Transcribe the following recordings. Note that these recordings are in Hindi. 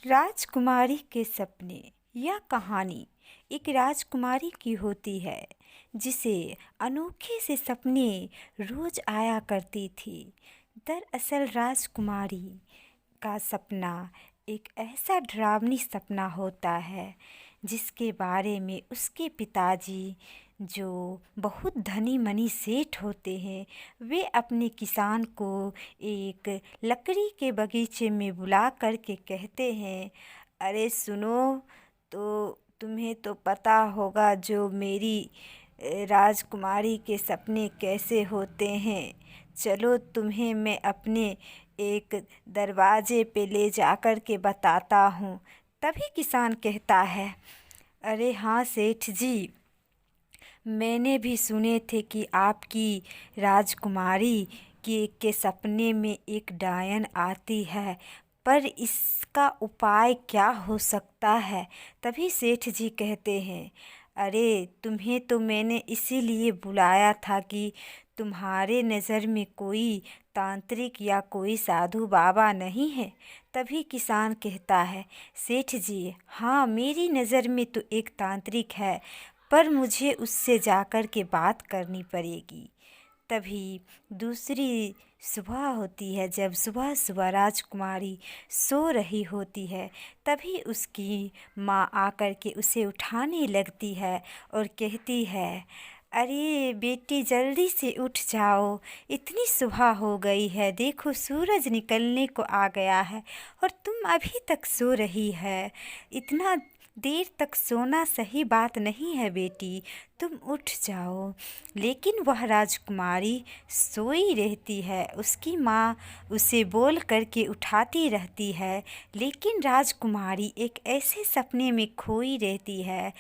राजकुमारी के सपने। यह कहानी एक राजकुमारी की होती है जिसे अनोखे से सपने रोज आया करती थी। दरअसल राजकुमारी का सपना एक ऐसा डरावनी सपना होता है जिसके बारे में उसके पिताजी, जो बहुत धनी मनी सेठ होते हैं, वे अपने किसान को एक लकड़ी के बगीचे में बुला कर के कहते हैं, अरे सुनो, तो तुम्हें तो पता होगा जो मेरी राजकुमारी के सपने कैसे होते हैं। चलो तुम्हें मैं अपने एक दरवाजे पे ले जाकर के बताता हूँ। तभी किसान कहता है, अरे हाँ सेठ जी, मैंने भी सुने थे कि आपकी राजकुमारी के सपने में एक डायन आती है, पर इसका उपाय क्या हो सकता है। तभी सेठ जी कहते हैं, अरे तुम्हें तो मैंने इसीलिए बुलाया था कि तुम्हारे नज़र में कोई तांत्रिक या कोई साधु बाबा नहीं है। तभी किसान कहता है, सेठ जी हाँ, मेरी नज़र में तो एक तांत्रिक है, पर मुझे उससे जाकर के बात करनी पड़ेगी। तभी दूसरी सुबह होती है। जब सुबह सुबह राजकुमारी सो रही होती है, तभी उसकी माँ आकर के उसे उठाने लगती है और कहती है, अरे बेटी जल्दी से उठ जाओ, इतनी सुबह हो गई है, देखो सूरज निकलने को आ गया है और तुम अभी तक सो रही है। इतना देर तक सोना सही बात नहीं है बेटी, तुम उठ जाओ। लेकिन वह राजकुमारी सोई रहती है। उसकी माँ उसे बोल करके उठाती रहती है, लेकिन राजकुमारी एक ऐसे सपने में खोई रहती है।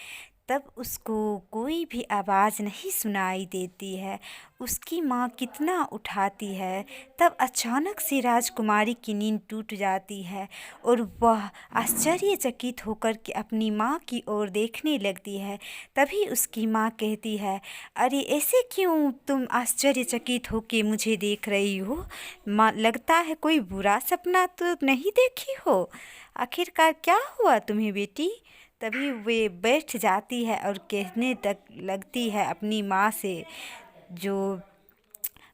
तब उसको कोई भी आवाज़ नहीं सुनाई देती है। उसकी माँ कितना उठाती है, तब अचानक से राजकुमारी की नींद टूट जाती है और वह आश्चर्यचकित होकर के अपनी माँ की ओर देखने लगती है। तभी उसकी माँ कहती है, अरे ऐसे क्यों तुम आश्चर्यचकित होके मुझे देख रही हो? माँ, लगता है कोई बुरा सपना तो नहीं देखी हो? आखिरकार क्या हुआ तुम्हें बेटी? तभी वे बैठ जाती है और कहने तक लगती है अपनी माँ से, जो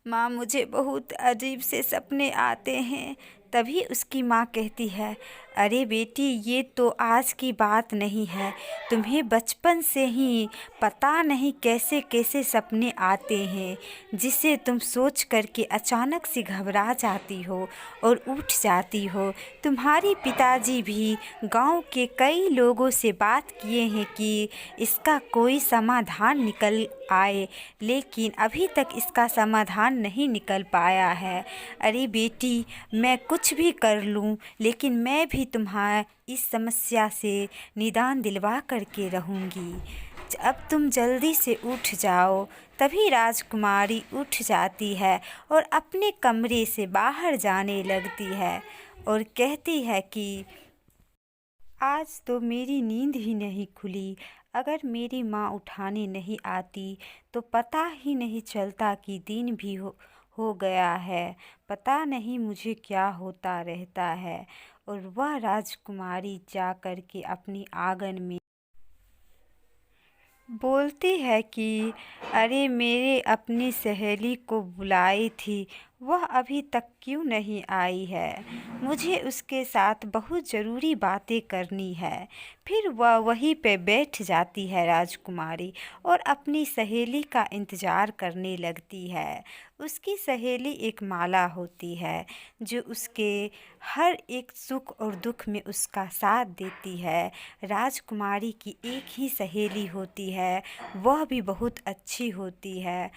माँ मुझे बहुत अजीब से सपने आते हैं। तभी उसकी माँ कहती है, अरे बेटी ये तो आज की बात नहीं है, तुम्हें बचपन से ही पता नहीं कैसे कैसे सपने आते हैं, जिसे तुम सोच करके अचानक से घबरा जाती हो और उठ जाती हो। तुम्हारे पिताजी भी गांव के कई लोगों से बात किए हैं कि इसका कोई समाधान निकल आए, लेकिन अभी तक इसका समाधान नहीं निकल पाया है। अरे बेटी मैं कुछ भी कर लूँ, लेकिन मैं भी तुम्हारी इस समस्या से निदान दिलवा करके रहूँगी। अब तुम जल्दी से उठ जाओ। तभी राजकुमारी उठ जाती है और अपने कमरे से बाहर जाने लगती है और कहती है कि आज तो मेरी नींद ही नहीं खुली। अगर मेरी माँ उठाने नहीं आती तो पता ही नहीं चलता कि दिन भी हो गया है। पता नहीं मुझे क्या होता रहता है। और वह राजकुमारी जा कर के अपनी आंगन में बोलती है कि अरे मेरे अपनी सहेली को बुलाई थी, वह अभी तक क्यों नहीं आई है? मुझे उसके साथ बहुत ज़रूरी बातें करनी है। फिर वह वहीं पे बैठ जाती है राजकुमारी और अपनी सहेली का इंतज़ार करने लगती है। उसकी सहेली एक माला होती है जो उसके हर एक सुख और दुख में उसका साथ देती है। राजकुमारी की एक ही सहेली होती है, वह भी बहुत अच्छी होती है।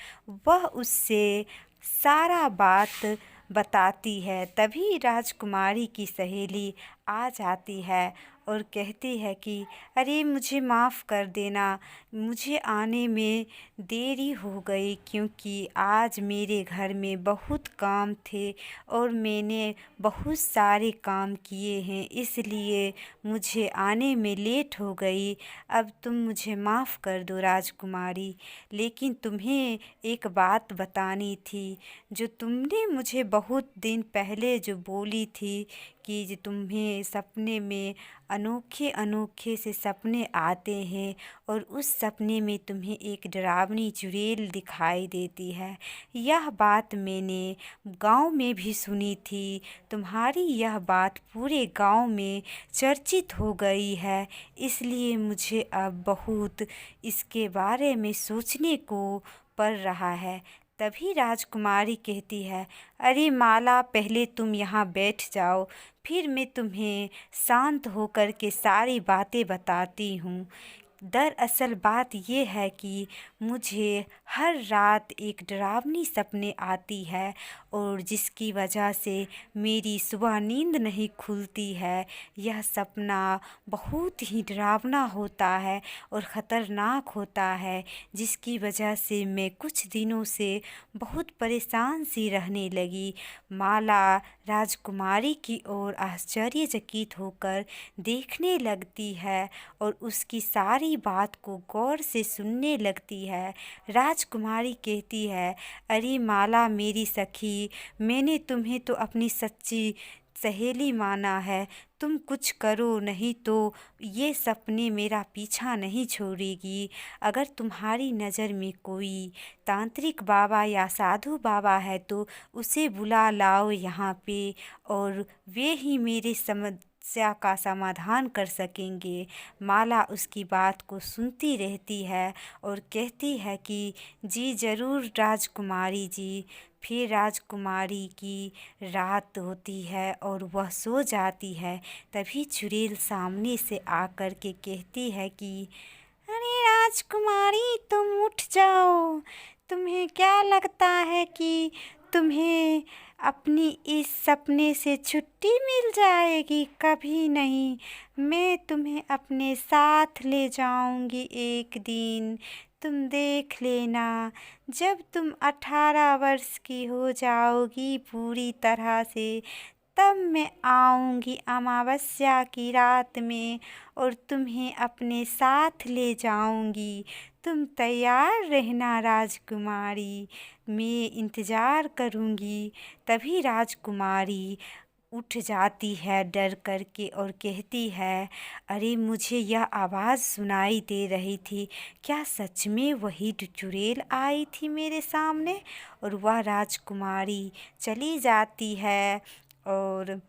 वह उससे सारा बात बताती है। तभी राजकुमारी की सहेली आ जाती है और कहती है कि अरे मुझे माफ़ कर देना, मुझे आने में देरी हो गई क्योंकि आज मेरे घर में बहुत काम थे और मैंने बहुत सारे काम किए हैं, इसलिए मुझे आने में लेट हो गई। अब तुम मुझे माफ़ कर दो राजकुमारी, लेकिन तुम्हें एक बात बतानी थी जो तुमने मुझे बहुत दिन पहले जो बोली थी कि तुम्हें सपने में अनोखे अनोखे से सपने आते हैं और उस सपने में तुम्हें एक डरावनी चुड़ैल दिखाई देती है। यह बात मैंने गांव में भी सुनी थी। तुम्हारी यह बात पूरे गांव में चर्चित हो गई है, इसलिए मुझे अब बहुत इसके बारे में सोचने को पड़ रहा है। तभी राजकुमारी कहती है, अरे माला, पहले तुम यहाँ बैठ जाओ, फिर मैं तुम्हें शांत होकर के सारी बातें बताती हूँ। दरअसल बात ये है कि मुझे हर रात एक डरावनी सपने आती है और जिसकी वजह से मेरी सुबह नींद नहीं खुलती है। यह सपना बहुत ही डरावना होता है और ख़तरनाक होता है, जिसकी वजह से मैं कुछ दिनों से बहुत परेशान सी रहने लगी। माला राजकुमारी की ओर आश्चर्यचकित होकर देखने लगती है और उसकी सारी बात को गौर से सुनने लगती है। राजकुमारी कहती है, अरे माला मेरी सखी, मैंने तुम्हें तो अपनी सच्ची सहेली माना है। तुम कुछ करो, नहीं तो ये सपने मेरा पीछा नहीं छोड़ेगी। अगर तुम्हारी नज़र में कोई तांत्रिक बाबा या साधु बाबा है तो उसे बुला लाओ यहाँ पे, और वे ही मेरे समस्या का समाधान कर सकेंगे। माला उसकी बात को सुनती रहती है और कहती है कि जी ज़रूर राजकुमारी जी। फिर राजकुमारी की रात होती है और वह सो जाती है। तभी चुड़ैल सामने से आकर के कहती है कि अरे राजकुमारी, तुम उठ जाओ। तुम्हें क्या लगता है कि तुम्हें अपनी इस सपने से छुट्टी मिल जाएगी? कभी नहीं। मैं तुम्हें अपने साथ ले जाऊंगी एक दिन। तुम देख लेना, जब तुम 18 वर्ष की हो जाओगी पूरी तरह से, तब मैं आऊंगी अमावस्या की रात में और तुम्हें अपने साथ ले जाऊंगी। तुम तैयार रहना राजकुमारी, मैं इंतज़ार करूंगी। तभी राजकुमारी उठ जाती है डर करके और कहती है, अरे मुझे यह आवाज़ सुनाई दे रही थी, क्या सच में वही चुड़ैल आई थी मेरे सामने? और वह राजकुमारी चली जाती है और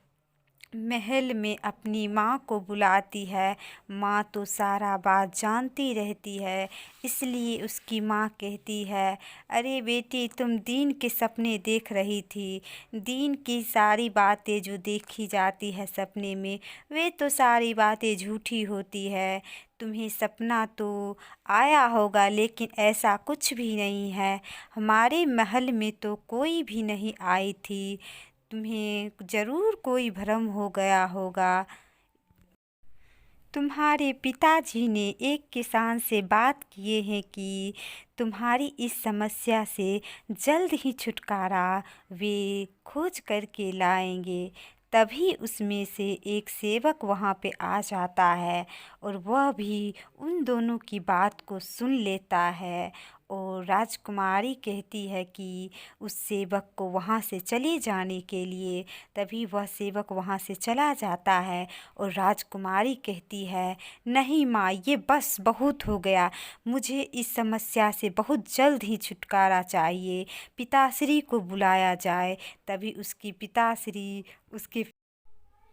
महल में अपनी माँ को बुलाती है। माँ तो सारा बात जानती रहती है, इसलिए उसकी माँ कहती है, अरे बेटी, तुम दिन के सपने देख रही थी। दिन की सारी बातें जो देखी जाती है सपने में, वे तो सारी बातें झूठी होती है। तुम्हें सपना तो आया होगा, लेकिन ऐसा कुछ भी नहीं है। हमारे महल में तो कोई भी नहीं आई थी। तुम्हें ज़रूर कोई भ्रम हो गया होगा। तुम्हारे पिताजी ने एक किसान से बात किए हैं कि तुम्हारी इस समस्या से जल्द ही छुटकारा वे खोज करके लाएंगे। तभी उसमें से एक सेवक वहाँ पे आ जाता है और वह भी उन दोनों की बात को सुन लेता है। और राजकुमारी कहती है कि उस सेवक को वहाँ से चले जाने के लिए। तभी वह सेवक वहाँ से चला जाता है और राजकुमारी कहती है, नहीं माँ, ये बस बहुत हो गया। मुझे इस समस्या से बहुत जल्द ही छुटकारा चाहिए। पिताश्री को बुलाया जाए। तभी उसकी पिताश्री उसके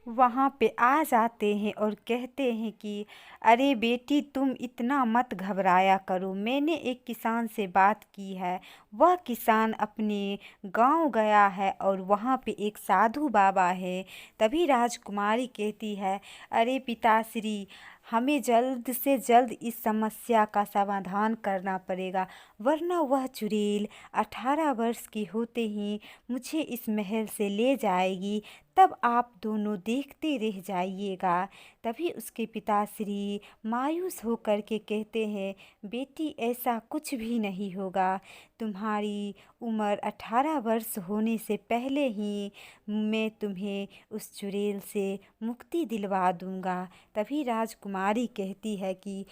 वहाँ पे आ जाते हैं और कहते हैं कि अरे बेटी, तुम इतना मत घबराया करो। मैंने एक किसान से बात की है। वह किसान अपने गांव गया है और वहाँ पे एक साधु बाबा है। तभी राजकुमारी कहती है, अरे पिताश्री, हमें जल्द से जल्द इस समस्या का समाधान करना पड़ेगा, वरना वह चुड़ैल 18 वर्ष की होते ही मुझे इस महल से ले जाएगी। तब आप दोनों देखते रह जाइएगा। तभी उसके पिताश्री मायूस होकर के कहते हैं, बेटी, ऐसा कुछ भी नहीं होगा। तुम्हारी उम्र 18 वर्ष होने से पहले ही मैं तुम्हें उस चुड़ैल से मुक्ति दिलवा दूंगा। तभी राजकुमारी कहती है कि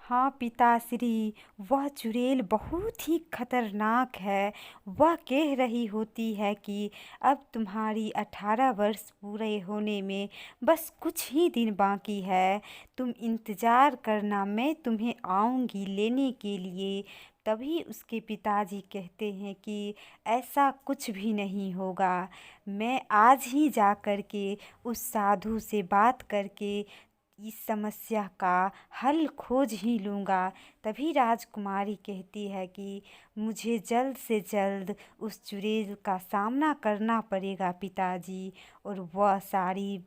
हाँ पिताश्री, वह चुड़ैल बहुत ही खतरनाक है। वह कह रही होती है कि अब तुम्हारी 18 वर्ष पूरे होने में बस कुछ ही दिन बाकी है। तुम इंतज़ार करना, मैं तुम्हें आऊँगी लेने के लिए। तभी उसके पिताजी कहते हैं कि ऐसा कुछ भी नहीं होगा। मैं आज ही जा कर के उस साधु से बात करके इस समस्या का हल खोज ही लूँगा। तभी राजकुमारी कहती है कि मुझे जल्द से जल्द उस चुड़ैल का सामना करना पड़ेगा पिताजी। और वह सारी